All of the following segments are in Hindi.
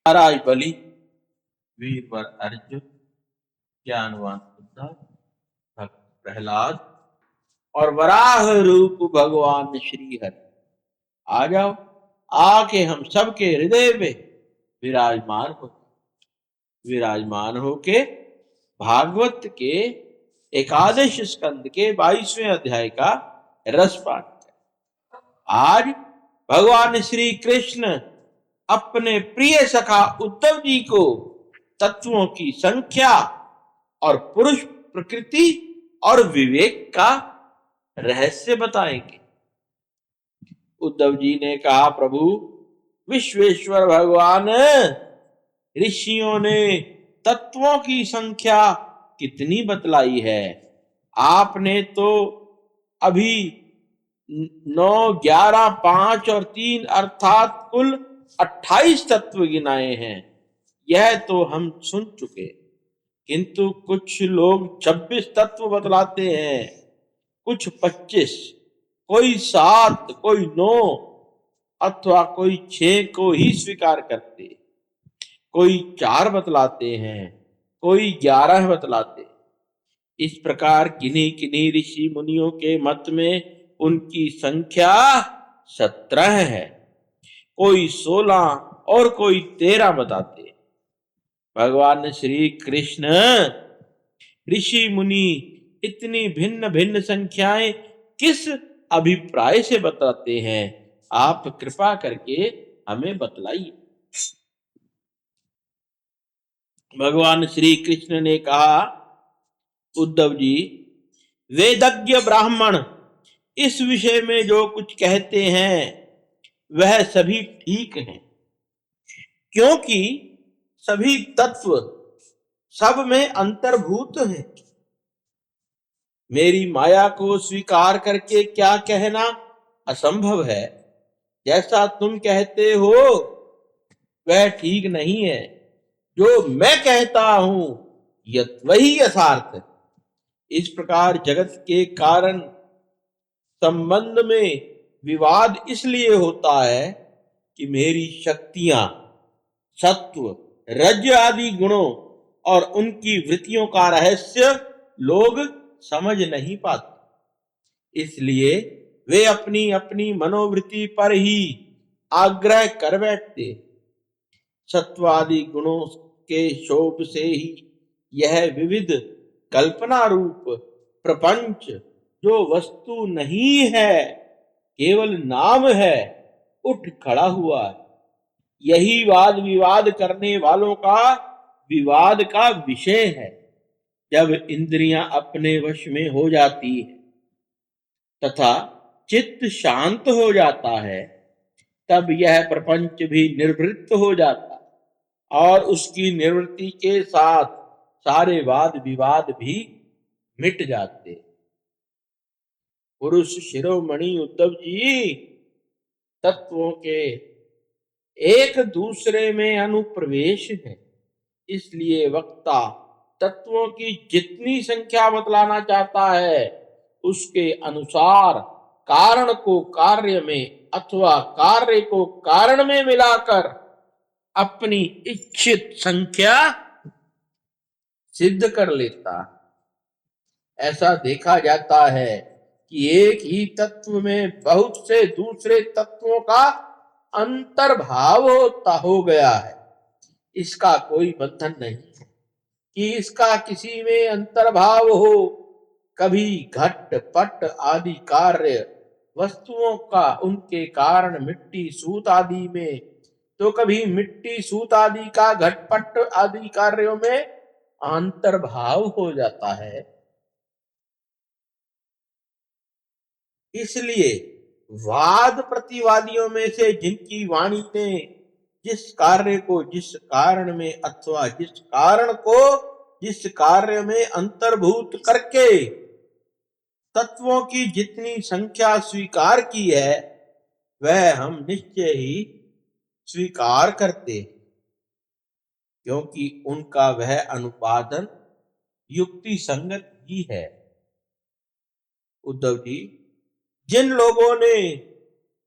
महाराज बलि, वीरवर अर्जुन, ज्ञानवान उद्धव, भक्त प्रहलाद और वराह रूप भगवान श्री हरि। आ जाओ, आके हम सबके हृदय में विराजमान होके भागवत के एकादश स्कंद के 22वें अध्याय का रसपान करें। आज भगवान श्री कृष्ण अपने प्रिय सखा उद्धव जी को तत्वों की संख्या और पुरुष प्रकृति और विवेक का रहस्य बताएंगे। उद्धव जी ने कहा, प्रभु विश्वेश्वर भगवान, ऋषियों ने तत्वों की संख्या कितनी बतलाई है? आपने तो अभी 9, 11, 5 और 3 अर्थात कुल 28 तत्व गिनाए हैं। यह तो हम सुन चुके, किंतु कुछ लोग 26 तत्व बतलाते हैं, कुछ 25, कोई 7, कोई 9 अथवा कोई 6 को ही स्वीकार करते, कोई 4 बतलाते हैं, कोई 11 बतलाते। इस प्रकार किन्हीं किन्हीं ऋषि मुनियों के मत में उनकी संख्या 17 है, कोई 16 और कोई 13 बताते। भगवान श्री कृष्ण ऋषि मुनि इतनी भिन्न भिन्न संख्याएं किस अभिप्राय से बताते हैं? आप कृपा करके हमें बतलाइए। भगवान श्री कृष्ण ने कहा, उद्धव जी, वेदज्ञ ब्राह्मण इस विषय में जो कुछ कहते हैं वह सभी ठीक है, क्योंकि सभी तत्व सब में अंतर्भूत हैं। मेरी माया को स्वीकार करके क्या कहना असंभव है। जैसा तुम कहते हो वह ठीक नहीं है। जो मैं कहता हूं वही यथार्थ है। इस प्रकार जगत के कारण संबंध में विवाद इसलिए होता है कि मेरी शक्तियां सत्व, रज आदि गुणों और उनकी वृत्तियों का रहस्य लोग समझ नहीं पाते। इसलिए वे अपनी अपनी मनोवृत्ति पर ही आग्रह कर बैठते। सत्वादि गुणों के शोभ से ही यह विविध कल्पना रूप प्रपंच, जो वस्तु नहीं है केवल नाम है, उठ खड़ा हुआ है। यही वाद विवाद करने वालों का विवाद का विषय है। जब इंद्रियां अपने वश में हो जाती है तथा चित्त शांत हो जाता है, तब यह प्रपंच भी निवृत्त हो जाता है और उसकी निवृत्ति के साथ सारे वाद विवाद भी मिट जाते। पुरुष शिरोमणि उद्धव जी, तत्वों के एक दूसरे में अनुप्रवेश है। इसलिए वक्ता तत्वों की जितनी संख्या बतलाना चाहता है उसके अनुसार कारण को कार्य में अथवा कार्य को कारण में मिलाकर अपनी इच्छित संख्या सिद्ध कर लेता। ऐसा देखा जाता है कि एक ही तत्व में बहुत से दूसरे तत्वों का अंतर्भाव हो गया है। इसका कोई बंधन नहीं है कि इसका किसी में अंतर्भाव हो। कभी घट पट आदि कार्य वस्तुओं का उनके कारण मिट्टी सूत आदि में, तो कभी मिट्टी सूत आदि का घटपट आदि कार्यों में अंतर्भाव हो जाता है। इसलिए वाद प्रतिवादियों में से जिनकी वाणी ने जिस कार्य को जिस कारण में अथवा जिस कारण को जिस कार्य में अंतर्भूत करके तत्वों की जितनी संख्या स्वीकार की है वह हम निश्चय ही स्वीकार करते, क्योंकि उनका वह अनुपादन युक्ति संगत ही है। उद्धव जी, जिन लोगों ने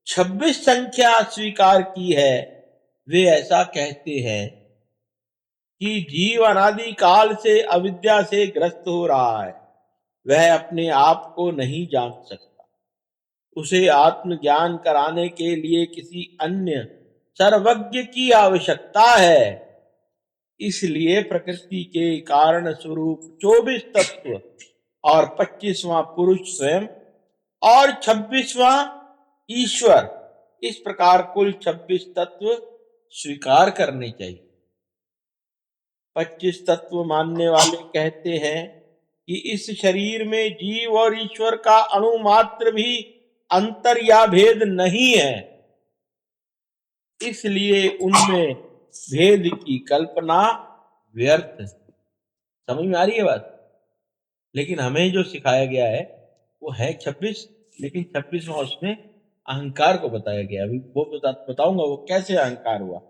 26 संख्या स्वीकार की है वे ऐसा कहते हैं कि जीव अनादि काल से अविद्या से ग्रस्त हो रहा है, वह अपने आप को नहीं जान सकता। उसे आत्मज्ञान कराने के लिए किसी अन्य सर्वज्ञ की आवश्यकता है। इसलिए प्रकृति के कारण स्वरूप 24 तत्व और 25वां पुरुष स्वयं और 26वां ईश्वर, इस प्रकार कुल 26 तत्व स्वीकार करने चाहिए। 25 तत्व मानने वाले कहते हैं कि इस शरीर में जीव और ईश्वर का अणु मात्र भी अंतर या भेद नहीं है, इसलिए उनमें भेद की कल्पना व्यर्थ है। समझ में आ रही है बात? लेकिन हमें जो सिखाया गया है वो है 26, लेकिन 26वां उसमें अहंकार को बताया गया। अभी वो बताऊंगा वो कैसे अहंकार हुआ।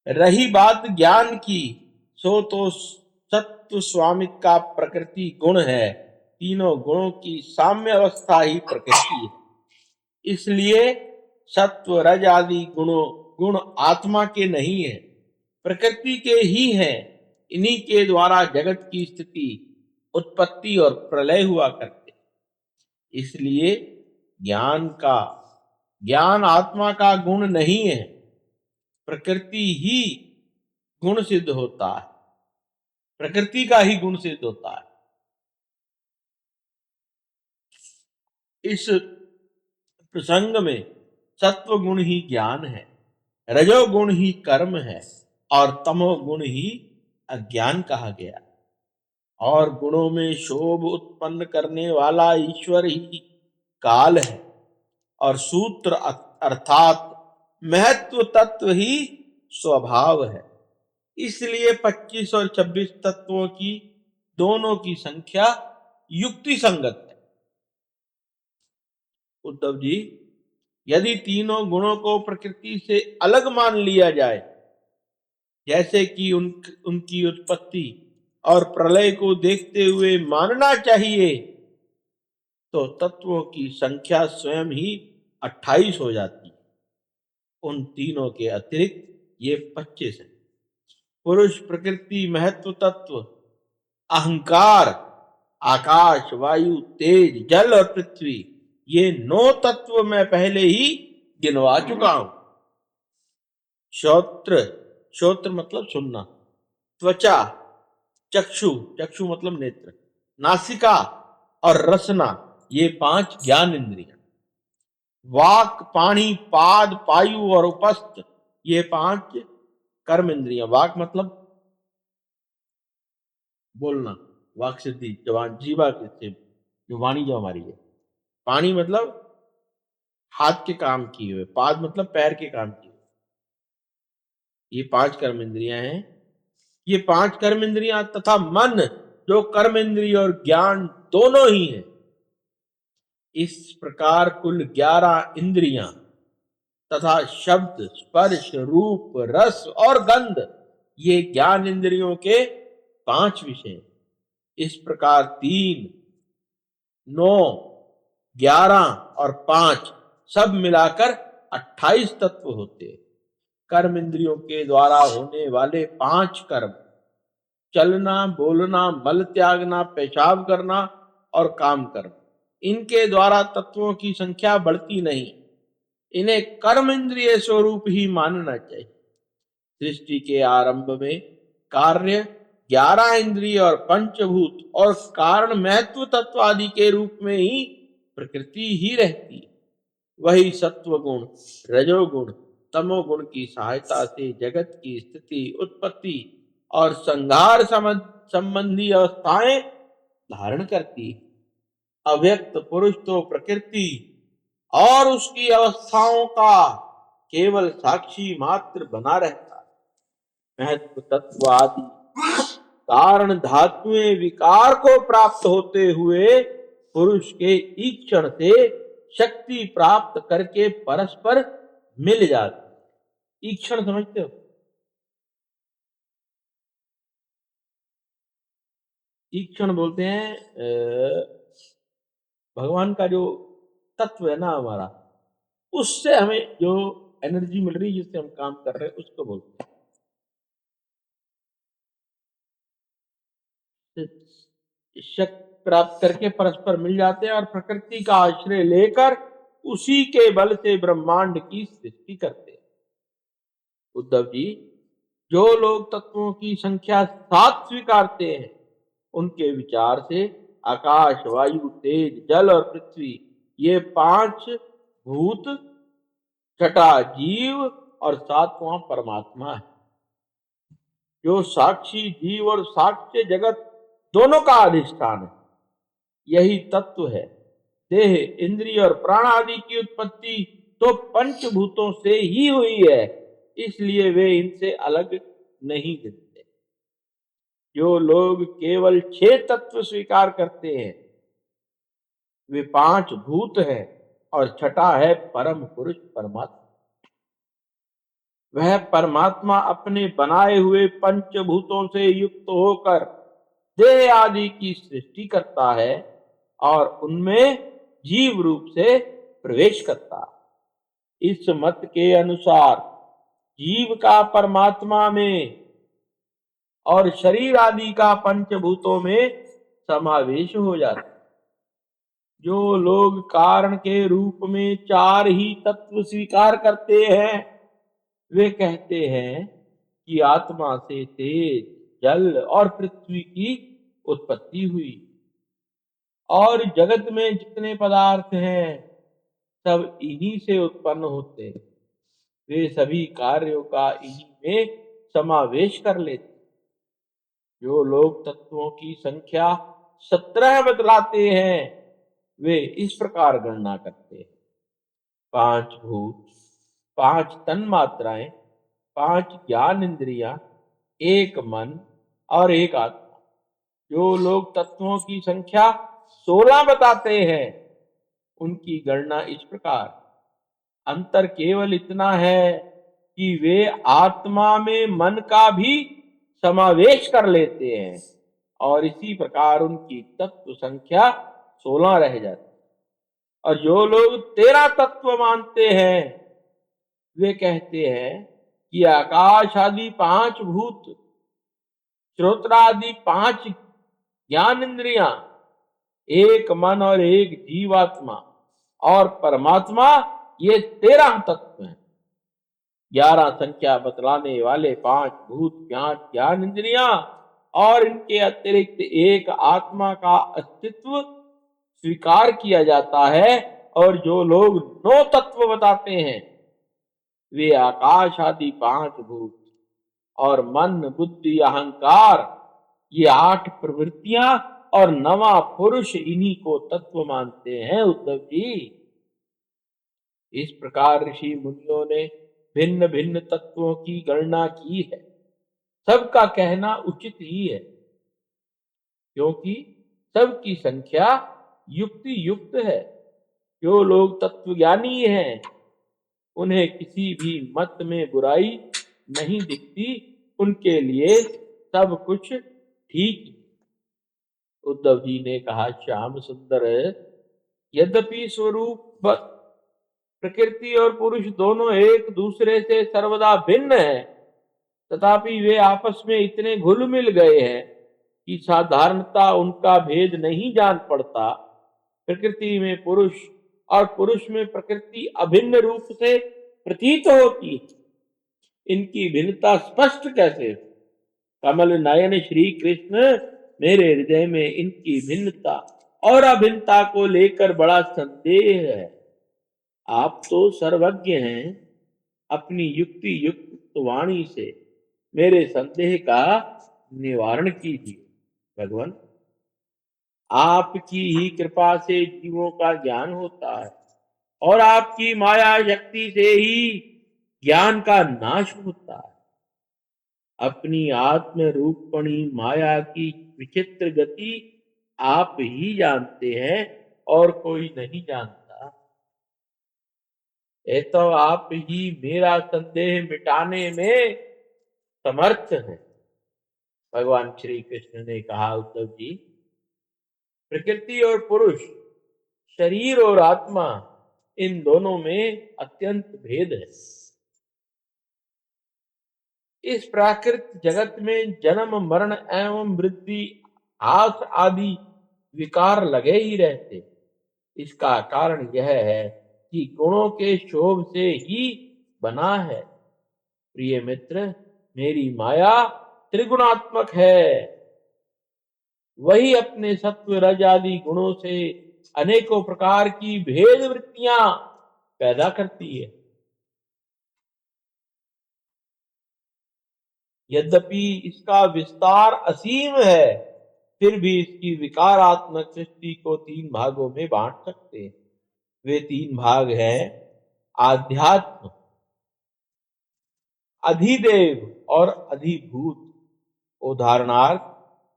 रही बात ज्ञान की, सो तो सत्व स्वामित्व का प्रकृति गुण है। तीनों गुणों की साम्य अवस्था ही प्रकृति है। इसलिए सत्व रज आदि गुण आत्मा के नहीं है, प्रकृति के ही हैं। इन्हीं के द्वारा जगत की स्थिति, उत्पत्ति और प्रलय हुआ करते। इसलिए ज्ञान आत्मा का गुण नहीं है, प्रकृति ही गुण सिद्ध होता है, प्रकृति का ही गुण सिद्ध होता है। इस प्रसंग में सत्व गुण ही ज्ञान है, रजोगुण ही कर्म है और तमोगुण ही अज्ञान कहा गया। और गुणों में शोभ उत्पन्न करने वाला ईश्वर ही काल है और सूत्र अर्थात महत्व तत्व ही स्वभाव है। इसलिए 25 और 26 तत्वों की दोनों की संख्या युक्ति संगत है। उद्धव जी, यदि तीनों गुणों को प्रकृति से अलग मान लिया जाए, जैसे कि उनकी उत्पत्ति और प्रलय को देखते हुए मानना चाहिए, तो तत्वों की संख्या स्वयं ही 28 हो जाती है। उन तीनों के अतिरिक्त ये 25 है। पुरुष, प्रकृति, महत्व तत्व, अहंकार, आकाश, वायु, तेज, जल और पृथ्वी, ये 9 तत्व मैं पहले ही गिनवा चुका हूं। श्रोत्र मतलब सुनना, त्वचा, चक्षु मतलब नेत्र, नासिका और रसना, ये 5 ज्ञान इंद्रियां, वाक, पाणी, पाद, पायु और उपस्थ, ये 5 कर्म इंद्रियां। वाक मतलब बोलना, वाक सिद्धि, जवान जीवा से जो वाणी जो हमारी है। पाणी मतलब हाथ के काम किए हुए, पाद मतलब पैर के काम किए हुए। ये 5 कर्म इंद्रियां हैं। ये 5 कर्म इंद्रियां तथा मन जो कर्म इंद्रिय और ज्ञान दोनों ही है। इस प्रकार कुल 11 इंद्रियां तथा शब्द, स्पर्श, रूप, रस और गंध, ये ज्ञान इंद्रियों के 5 विषय। इस प्रकार 3, 9, 11 और 5 सब मिलाकर 28 तत्व होते हैं। कर्म इंद्रियों के द्वारा होने वाले 5 कर्म, चलना, बोलना, मल त्यागना, पेशाब करना और काम करना, इनके द्वारा तत्वों की संख्या बढ़ती नहीं। इन्हें कर्म इंद्रिय स्वरूप ही मानना चाहिए। सृष्टि के आरंभ में कार्य 11 इंद्रिय और पंचभूत और कारण महत्व तत्व आदि के रूप में ही प्रकृति ही रहती है। वही सत्वगुण, रजोगुण, तमोगुण की सहायता से जगत की स्थिति, उत्पत्ति और संहार संबंधी अवस्थाएं धारण करती है। अव्यक्त पुरुष तो प्रकृति और उसकी अवस्थाओं का केवल साक्षी मात्र बना रहता है। महत्व तत्व आदि कारण धातुएं विकार को प्राप्त होते हुए पुरुष के ईक्षण से शक्ति प्राप्त करके परस्पर मिल जाते। ईक्षण समझते हो? ईक्षण बोलते हैं भगवान का जो तत्व है ना हमारा, उससे हमें जो एनर्जी मिल रही है जिससे हम काम कर रहे हैं उसको बोलते हैं। शक्ति प्राप्त करके परस्पर मिल जाते हैं और प्रकृति का आश्रय लेकर उसी के बल से ब्रह्मांड की सृष्टि करते हैं। उद्धव जी, जो लोग तत्वों की संख्या 7 स्वीकारते हैं, उनके विचार से आकाश, वायु, तेज, जल और पृथ्वी, ये 5 भूत, छठा जीव और 7वां परमात्मा है, जो साक्षी जीव और साक्ष्य जगत दोनों का अधिष्ठान है। यही तत्व है। देह, इंद्रिय और प्राण आदि की उत्पत्ति तो पंचभूतों से ही हुई है, इसलिए वे इनसे अलग नहीं दिखते। जो लोग केवल 6 तत्व स्वीकार करते हैं, वे 5 भूत हैं और छठा है परम पुरुष परमात्मा। वह परमात्मा अपने बनाए हुए पंचभूतों से युक्त होकर देह आदि की सृष्टि करता है और उनमें जीव रूप से प्रवेश करता है। इस मत के अनुसार जीव का परमात्मा में और शरीर आदि का पंचभूतों में समावेश हो जाता है। जो लोग कारण के रूप में 4 ही तत्व स्वीकार करते हैं, वे कहते हैं कि आत्मा से तेज, जल और पृथ्वी की उत्पत्ति हुई और जगत में जितने पदार्थ हैं सब इन्हीं से उत्पन्न होते हैं। वे सभी कार्यों का इन्हीं में समावेश कर लेते। जो लोग तत्वों की संख्या 17 बतलाते हैं, वे इस प्रकार गणना करते हैं: 5 भूत, 5 तन मात्राएं, 5 ज्ञान इंद्रियां, 1 मन और 1 आत्मा। जो लोग तत्वों की संख्या 16 बताते हैं, उनकी गणना इस प्रकार: अंतर केवल इतना है कि वे आत्मा में मन का भी समावेश कर लेते हैं और इसी प्रकार उनकी तत्व संख्या 16 रह जाती है। और जो लोग 13 तत्व मानते हैं, वे कहते हैं कि आकाश आदि 5 भूत, श्रोत्र आदि 5 ज्ञान इंद्रियां, 1 मन और 1 जीवात्मा और परमात्मा, ये 13 तत्व हैं। 11 संख्या बतलाने वाले 5 भूत, 5 ज्ञान इंद्रियां और इनके अतिरिक्त 1 आत्मा का अस्तित्व स्वीकार किया जाता है। और जो लोग 9 तत्व बताते हैं, वे आकाश आदि 5 भूत और मन, बुद्धि, अहंकार, ये 8 प्रवृत्तियां और 9वां पुरुष, इन्हीं को तत्व मानते हैं। उद्धव जी, इस प्रकार ऋषि मुनियों ने भिन्न भिन्न तत्वों की गणना की है। सबका कहना उचित ही है, क्योंकि सबकी संख्या युक्ति युक्त है। जो लोग तत्वज्ञानी हैं, उन्हें किसी भी मत में बुराई नहीं दिखती, उनके लिए सब कुछ ठीक है। उद्धव जी ने कहा, श्याम सुंदर, यद्यपि स्वरूप प्रकृति और पुरुष दोनों एक दूसरे से सर्वदा भिन्न हैं, तथापि वे आपस में इतने घुल मिल गए हैं कि साधारणता उनका भेद नहीं जान पड़ता। प्रकृति में पुरुष और पुरुष में प्रकृति अभिन्न रूप से प्रतीत होती है। इनकी भिन्नता स्पष्ट कैसे? कमल नयन श्री कृष्ण, मेरे हृदय में इनकी भिन्नता और अभिन्नता को लेकर बड़ा संदेह है। आप तो सर्वज्ञ हैं, अपनी युक्ति युक्त वाणी से मेरे संदेह का निवारण कीजिए। भगवान, आपकी ही कृपा से जीवों का ज्ञान होता है और आपकी माया शक्ति से ही ज्ञान का नाश होता है। अपनी आत्म रूपणी माया की विचित्र गति आप ही जानते हैं और कोई नहीं जानता। ये तो आप ही मेरा संदेह मिटाने में समर्थ हैं। भगवान श्री कृष्ण ने कहा, उद्धव जी, प्रकृति और पुरुष, शरीर और आत्मा, इन दोनों में अत्यंत भेद है। इस प्राकृत जगत में जन्म मरण एवं वृद्धि आस आदि विकार लगे ही रहते। इसका कारण यह है कि गुणों के शोभ से ही बना है। प्रिय मित्र, मेरी माया त्रिगुणात्मक है। वही अपने सत्व रज आदि गुणों से अनेकों प्रकार की भेद वृत्तियां पैदा करती है। यद्यपि इसका विस्तार असीम है, फिर भी इसकी विकारात्मक सृष्टि को 3 भागों में बांट सकते हैं। वे 3 भाग हैं आध्यात्म, अधिदेव और अधिभूत। उदाहरणार्थ,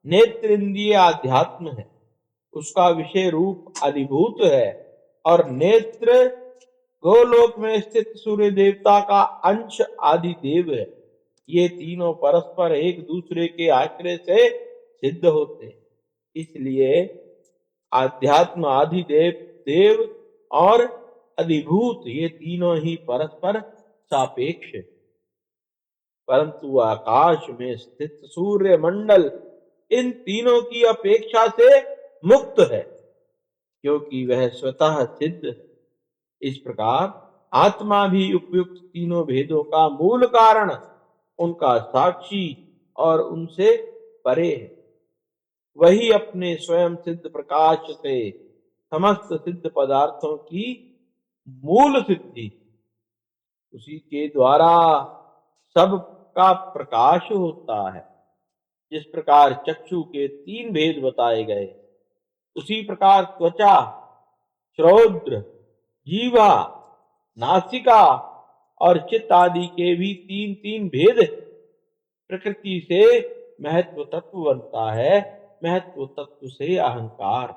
नेत्र इंद्रिय आध्यात्म है, उसका विषय रूप अधिभूत है, और नेत्र गोलोक में स्थित सूर्य देवता का अंश आदिदेव है। ये तीनों परस्पर एक दूसरे के आश्रय से सिद्ध होते हैं। इसलिए आध्यात्म, आदिदेव, देव और अधिभूत ये तीनों ही परस्पर सापेक्ष है। परंतु आकाश में स्थित सूर्य मंडल इन तीनों की अपेक्षा से मुक्त है, क्योंकि वह स्वतः सिद्ध है। इस प्रकार आत्मा भी उपयुक्त तीनों भेदों का मूल कारण, उनका साक्षी और उनसे परे है। वही अपने स्वयं सिद्ध प्रकाश से समस्त सिद्ध पदार्थों की मूल सिद्धि, उसी के द्वारा सब का प्रकाश होता है। जिस प्रकार चक्षु के 3 भेद बताए गए, उसी प्रकार त्वचा, श्रोत्र, जीवा, नासिका और चित्त आदि के भी 3-3 भेद। प्रकृति से महत्व तत्व बनता है, महत्व तत्व से अहंकार।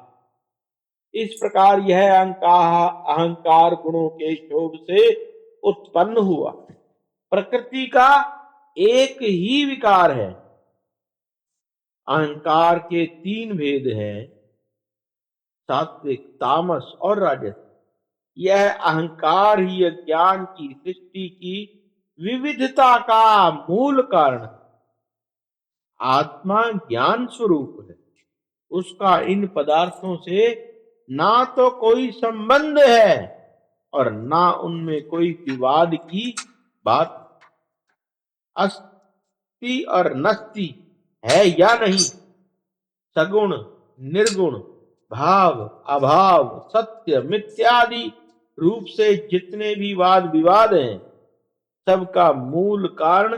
इस प्रकार यह अहंकार गुणों के शोभ से उत्पन्न हुआ। प्रकृति का एक ही विकार है। अहंकार के 3 भेद हैं, सात्विक, तामस और राजस। यह अहंकार ही अज्ञान की सृष्टि की विविधता का मूल कारण। आत्मा ज्ञान स्वरूप है, उसका इन पदार्थों से ना तो कोई संबंध है और ना उनमें कोई विवाद की बात। अस्ति और नस्ति है या नहीं, सगुण, निर्गुण, भाव, अभाव, सत्य, मिथ्यादि रूप से जितने भी वाद विवाद हैं, सबका मूल कारण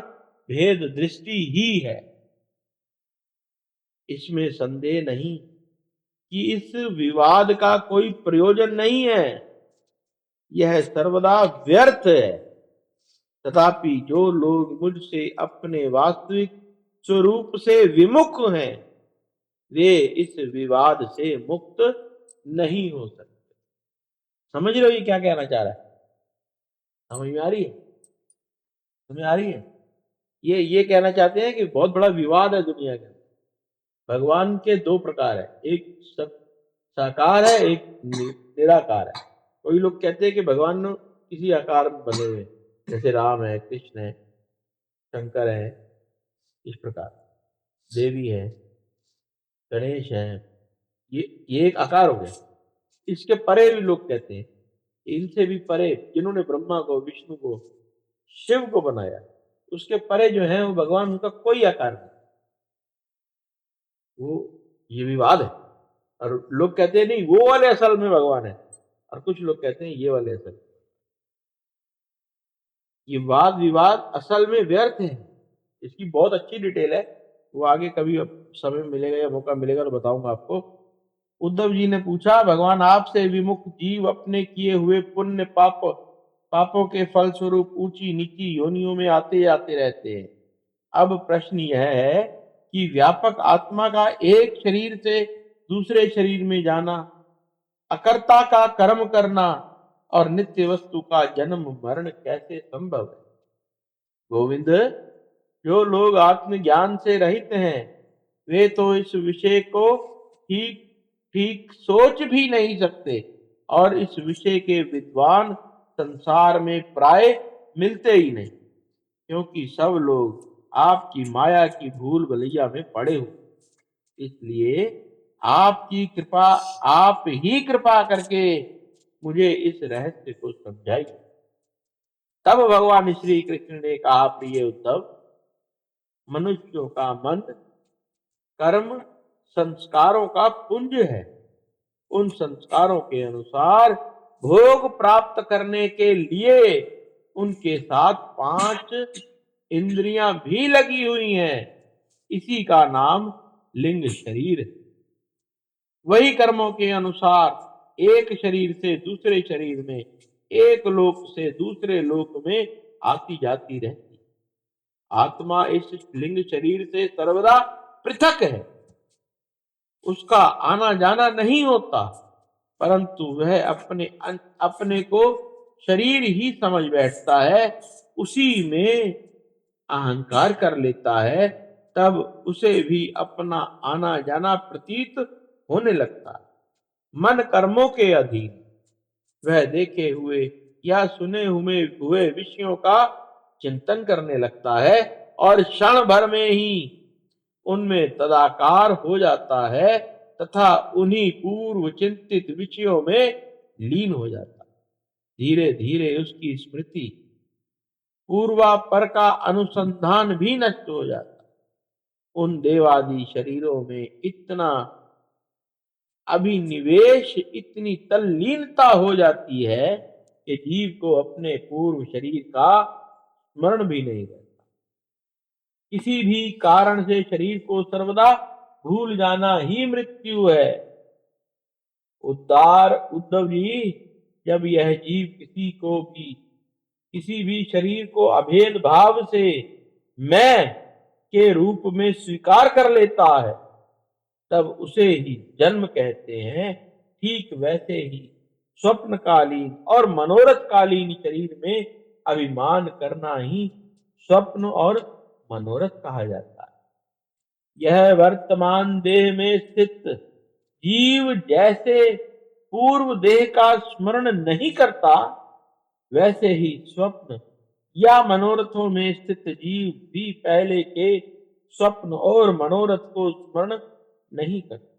भेद दृष्टि ही है। इसमें संदेह नहीं कि इस विवाद का कोई प्रयोजन नहीं है, यह सर्वदा व्यर्थ है। तथापि जो लोग मुझसे अपने वास्तविक स्वरूप से विमुख हैं, वे इस विवाद से मुक्त नहीं हो सकते। समझ रहे हो ये क्या कहना चाह रहा है? समझ में आ रही है? समझ आ रही है? ये कहना चाहते हैं कि बहुत बड़ा विवाद है दुनिया के। भगवान के 2 प्रकार है, एक साकार है, एक निराकार है। कोई लोग कहते हैं कि भगवान किसी आकार में बने हुए, जैसे राम है, कृष्ण है, शंकर है, इस प्रकार देवी है, गणेश है। ये एक आकार हो गया। इसके परे भी लोग कहते हैं, इनसे भी परे जिन्होंने ब्रह्मा को, विष्णु को, शिव को बनाया, उसके परे जो है वो भगवान, उनका कोई आकार नहीं। वो ये विवाद है। और लोग कहते हैं नहीं, वो वाले असल में भगवान है, और कुछ लोग कहते हैं ये वाले असल। ये वाद विवाद असल में व्यर्थ है। इसकी बहुत अच्छी डिटेल है, वो आगे कभी समय मिलेगा या मौका मिलेगा तो बताऊंगा आपको। उद्धव जी ने पूछा, भगवान आपसे विमुख जीव अपने किए हुए पुण्य पापों के फल स्वरूप ऊंची नीची योनियों में आते जाते रहते हैं। अब प्रश्न यह है कि व्यापक आत्मा का एक शरीर से दूसरे शरीर में जाना, अकर्ता का कर्म करना और नित्य वस्तु का जन्म मरण कैसे संभव है? गोविंद, जो लोग आत्मज्ञान से रहित हैं, वे तो इस विषय को ठीक ठीक सोच भी नहीं सकते, और इस विषय के विद्वान संसार में प्राय मिलते ही नहीं, क्योंकि सब लोग आपकी माया की भूल भुलैया में पड़े हो। इसलिए आपकी कृपा, आप ही कृपा करके मुझे इस रहस्य को समझाइए। तब भगवान श्री कृष्ण ने कहा, प्रिय उद्धव, मनुष्यों का मन कर्म संस्कारों का पुंज है। उन संस्कारों के अनुसार भोग प्राप्त करने के लिए उनके साथ 5 इंद्रियां भी लगी हुई हैं। इसी का नाम लिंग शरीर है। वही कर्मों के अनुसार एक शरीर से दूसरे शरीर में, एक लोक से दूसरे लोक में आती जाती रहती। आत्मा इस लिंग शरीर से सर्वदा पृथक है। उसका आना जाना नहीं होता, परंतु वह अपने को शरीर ही समझ बैठता है, उसी में अहंकार कर लेता है। तब उसे भी अपना आना जाना प्रतीत होने लगता है। मन कर्मों के अधीन, वह देखे हुए या सुने हुए विषयों का चिंतन करने लगता है और क्षण भर में ही उनमें तदाकार हो जाता है तथा उन्हीं पूर्व चिंतित विषयों में लीन हो जाता है। धीरे धीरे उसकी स्मृति, पूर्वापर का अनुसंधान भी नष्ट हो जाता है। उन देवादि शरीरों में इतना अभिनिवेश, इतनी तल्लीनता हो जाती है कि जीव को अपने पूर्व शरीर का स्मरण भी नहीं रहता। किसी भी कारण से शरीर को सर्वदा भूल जाना ही मृत्यु है। उद्धव जी, जब यह जीव किसी भी शरीर को अभेद भाव से मैं के रूप में स्वीकार कर लेता है, तब उसे ही जन्म कहते हैं। ठीक वैसे ही स्वप्नकालीन और मनोरथकालीन शरीर में अभिमान करना ही स्वप्न और मनोरथ कहा जाता है। यह वर्तमान देह में स्थित जीव जैसे पूर्व देह का स्मरण नहीं करता, वैसे ही स्वप्न या मनोरथों में स्थित जीव भी पहले के स्वप्न और मनोरथ को स्मरण नहीं करता।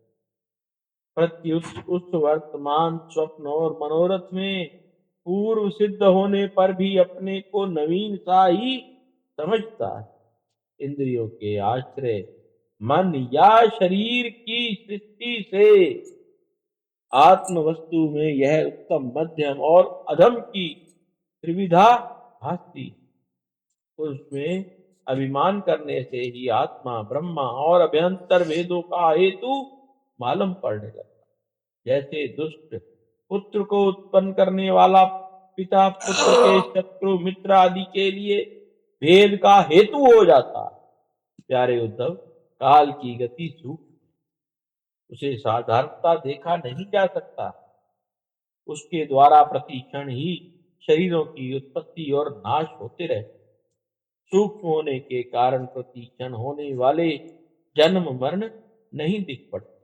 प्रत्युत उस वर्तमान स्वप्न और मनोरथ में पूर्व सिद्ध होने पर भी अपने को नवीन सा ही समझता है। इंद्रियों के आश्रय मन या शरीर की सृष्टि से आत्म वस्तु में यह उत्तम, मध्यम और अधम की त्रिविधा भासती। उसमें अभिमान करने से ही आत्मा, ब्रह्मा और अभ्यंतर वेदों का हेतु मालूम पड़ने लगता। जैसे दुष्ट पुत्र को उत्पन्न करने वाला पिता पुत्र के शत्रु मित्र आदि के लिए भेद का हेतु हो जाता। प्यारे उद्धव, काल की गति सूक्ष्म, उसे साधारणता देखा नहीं जा सकता। उसके द्वारा प्रति क्षण ही शरीरों की उत्पत्ति और नाश होते रहते। सूक्ष्म होने के कारण प्रति क्षण होने वाले जन्म मरण नहीं दिख पड़ते।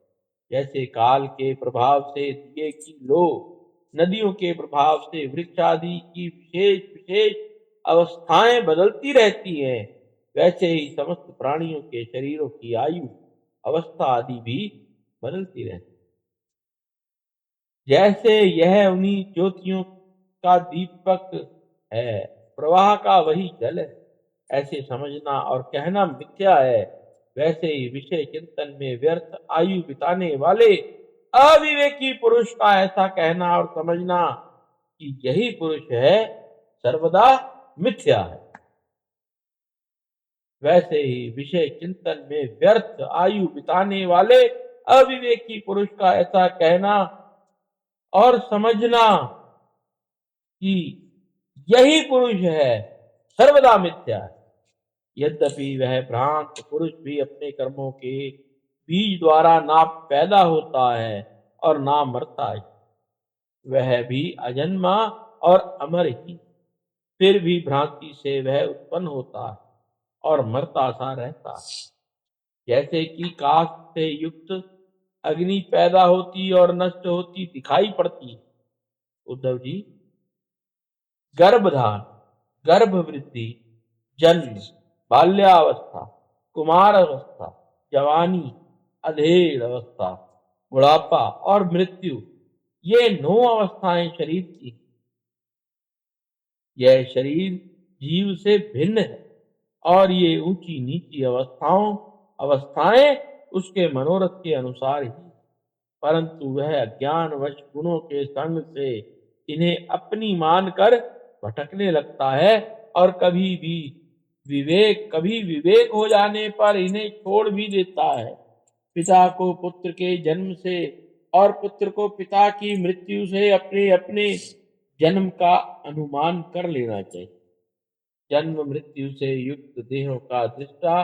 जैसे काल के प्रभाव से दिए की लो, नदियों के प्रभाव से वृक्ष आदि की विशेष विशेष अवस्थाएं बदलती रहती हैं, वैसे ही समस्त प्राणियों के शरीरों की आयु, अवस्था आदि भी बदलती रहती। जैसे यह उन्हीं ज्योतियों का दीपक है, प्रवाह का वही जल है, ऐसे समझना और कहना मिथ्या है। वैसे ही विषय चिंतन में व्यर्थ आयु बिताने वाले अविवेकी पुरुष का ऐसा कहना और समझना कि यही पुरुष है, सर्वदा मिथ्या है। वैसे ही विषय चिंतन में व्यर्थ आयु बिताने वाले अविवेकी पुरुष का ऐसा कहना और समझना कि यही पुरुष है, सर्वदा मिथ्या है। यद्यपि वह भ्रांत पुरुष भी अपने कर्मों के बीज द्वारा ना पैदा होता है और ना मरता है, वह भी अजन्मा और अमर ही, फिर भी भ्रांति से वह उत्पन्न होता है और मरता सा रहता है। जैसे कि काष्ठ से युक्त अग्नि पैदा होती और नष्ट होती दिखाई पड़ती। उद्धव जी, गर्भधान, गर्भ वृद्धि, जन्म, बाल्यावस्था, कुमार अवस्था, जवानी, अधेड़ अवस्था, बुढ़ापा और मृत्यु, ये 9 अवस्थाएं शरीर की। यह शरीर जीव से भिन्न है और ये ऊंची नीची अवस्थाएं उसके मनोरथ के अनुसार ही, परंतु वह अज्ञानवश गुणों के संग से इन्हें अपनी मानकर भटकने लगता है और कभी विवेक हो जाने पर इन्हें छोड़ भी देता है। पिता को पुत्र के जन्म से और पुत्र को पिता की मृत्यु से अपने अपने जन्म का अनुमान कर लेना चाहिए। जन्म मृत्यु से युक्त देहों का दृष्टा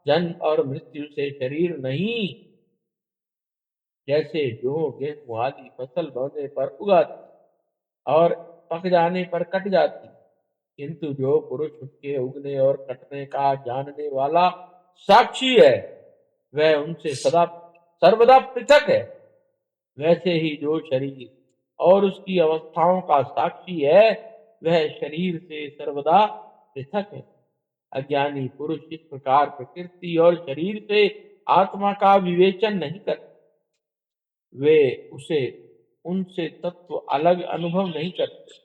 जन्म और मृत्यु से शरीर नहीं। जैसे जो गेहूं आदि फसल बोने पर उगाती और पक जाने पर कट जाती, किंतु जो पुरुष उसके उगने और कटने का जानने वाला साक्षी है, वह उनसे सदा सर्वदा पृथक है। वैसे ही जो शरीर और उसकी अवस्थाओं का साक्षी है, वह शरीर से सर्वदा पृथक है। अज्ञानी पुरुष इस प्रकार प्रकृति और शरीर से आत्मा का विवेचन नहीं करते। वे उसे उनसे तत्व अलग अनुभव नहीं करते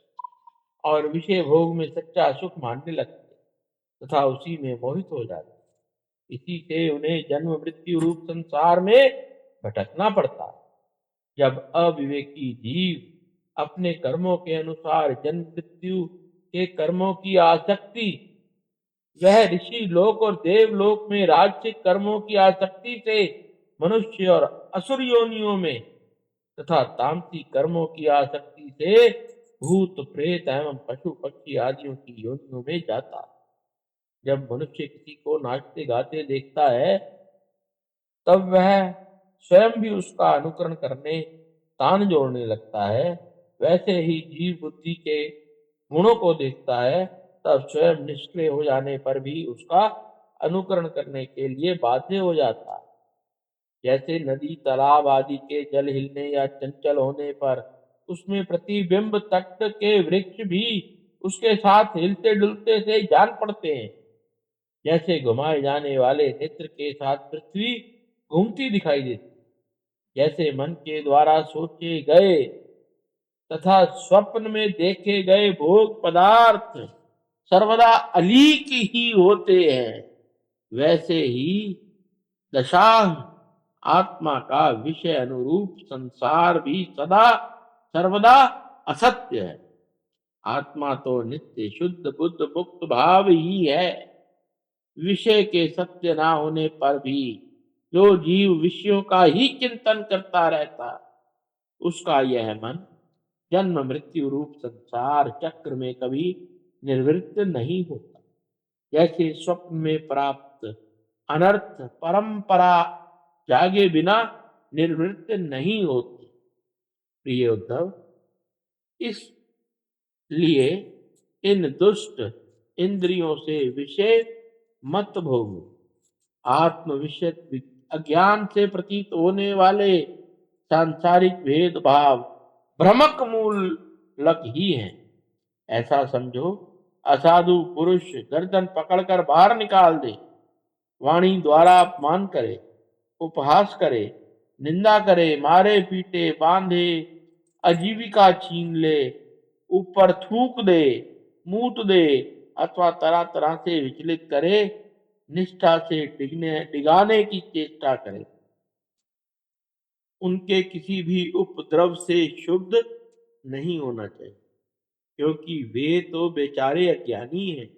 और विषय भोग में सच्चा सुख मानने लगते तथा उसी में मोहित हो जाते। इसी से उन्हें जन्म मृत्यु रूप संसार में भटकना पड़ता है। जब अविवेकी जीव अपने कर्मों के अनुसार जन्म मृत्यु के कर्मों की आसक्ति, वह ऋषि लोक और देवलोक में राजसिक कर्मों की आसक्ति से मनुष्य और असुर योनियों में तथा तामसिक कर्मों की आसक्ति से भूत प्रेत एवं पशु पक्षी आदियों की योनियों में जाता है। जब मनुष्य किसी को नाचते गाते देखता है, तब वह स्वयं भी उसका अनुकरण करने तान जोड़ने लगता है। वैसे ही जीव बुद्धि के गुणों को देखता है, तब स्वयं निष्क्रिय हो जाने पर भी उसका अनुकरण करने के लिए बाध्य हो जाता है। जैसे नदी तालाब आदि के जल हिलने या चंचल होने पर उसमें प्रतिबिंब तट के वृक्ष भी उसके साथ हिलते डुलते से जान पड़ते हैं। जैसे घुमाए जाने वाले नेत्र के साथ पृथ्वी घूमती दिखाई देती, जैसे मन के द्वारा सोचे गए तथा स्वप्न में देखे गए भोग पदार्थ सर्वदा अलीक ही होते हैं, वैसे ही दशांग आत्मा का विषय अनुरूप संसार भी सदा सर्वदा असत्य है। आत्मा तो नित्य शुद्ध बुद्ध मुक्त भाव ही है। विषय के सत्य ना होने पर भी जो जीव विषयों का ही चिंतन करता रहता, उसका यह मन जन्म मृत्यु रूप संसार चक्र में कभी निवृत्त नहीं होता। जैसे स्वप्न में प्राप्त अनर्थ परंपरा जागे बिना निवृत्त नहीं होती। प्रिय उद्धव, इसलिए इन दुष्ट इंद्रियों से विषय मत भोगो। आत्म विषय अज्ञान से प्रतीत होने वाले सांसारिक भेदभाव भ्रमक मूलक ही हैं। ऐसा समझो, असाधु पुरुष गर्दन पकड़कर बाहर निकाल दे, वाणी द्वारा अपमान करे, उपहास करे, निंदा करे, मारे पीटे, बांधे, आजीविका छीन ले, ऊपर थूक दे, मूत दे अथवा तरह तरह से विचलित करे, निष्ठा से डिगाने की चेष्टा करे, उनके किसी भी उपद्रव से शुद्ध नहीं होना चाहिए, क्योंकि वे तो बेचारे अज्ञानी हैं।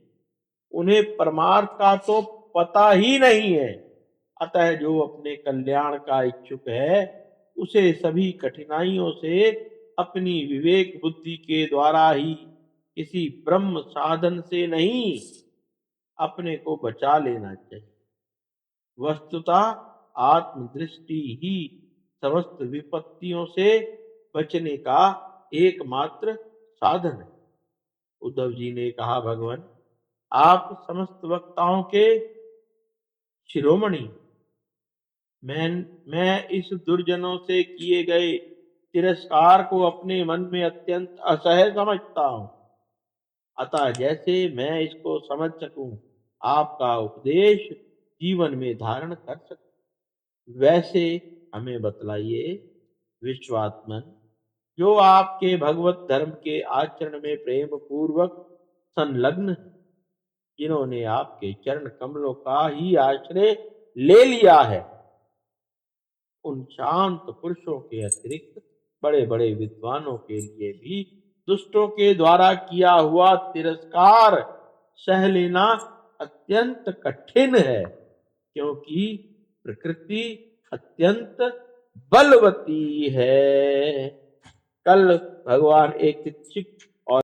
उन्हें परमार्थ का तो पता ही नहीं है। अतः जो अपने कल्याण का इच्छुक है, उसे सभी कठिनाइयों से अपनी विवेक बुद्धि के द्वारा ही, किसी ब्रह्म साधन से नहीं, अपने को बचा लेना चाहिए। वस्तुतः आत्मदृष्टि ही समस्त विपत्तियों से बचने का एकमात्र साधन है। उद्धव जी ने कहा, भगवान आप समस्त वक्ताओं के शिरोमणि, मैं इस दुर्जनों से किए गए तिरस्कार को अपने मन में अत्यंत असह्य समझता हूं। अतः जैसे मैं इसको समझ सकूं, आपका उपदेश जीवन में धारण कर सके। वैसे हमें बतलाइए विश्वात्मन, जो आपके भगवत धर्म के आचरण में प्रेम पूर्वक संलग्न है, जिन्होंने आपके चरण कमलों का ही आश्रय ले लिया है, उन शांत पुरुषों के अतिरिक्त बड़े बड़े विद्वानों के लिए भी दुष्टों के द्वारा किया हुआ तिरस्कार सह लेना अत्यंत कठिन है, क्योंकि प्रकृति अत्यंत बलवती है। कल भगवान एक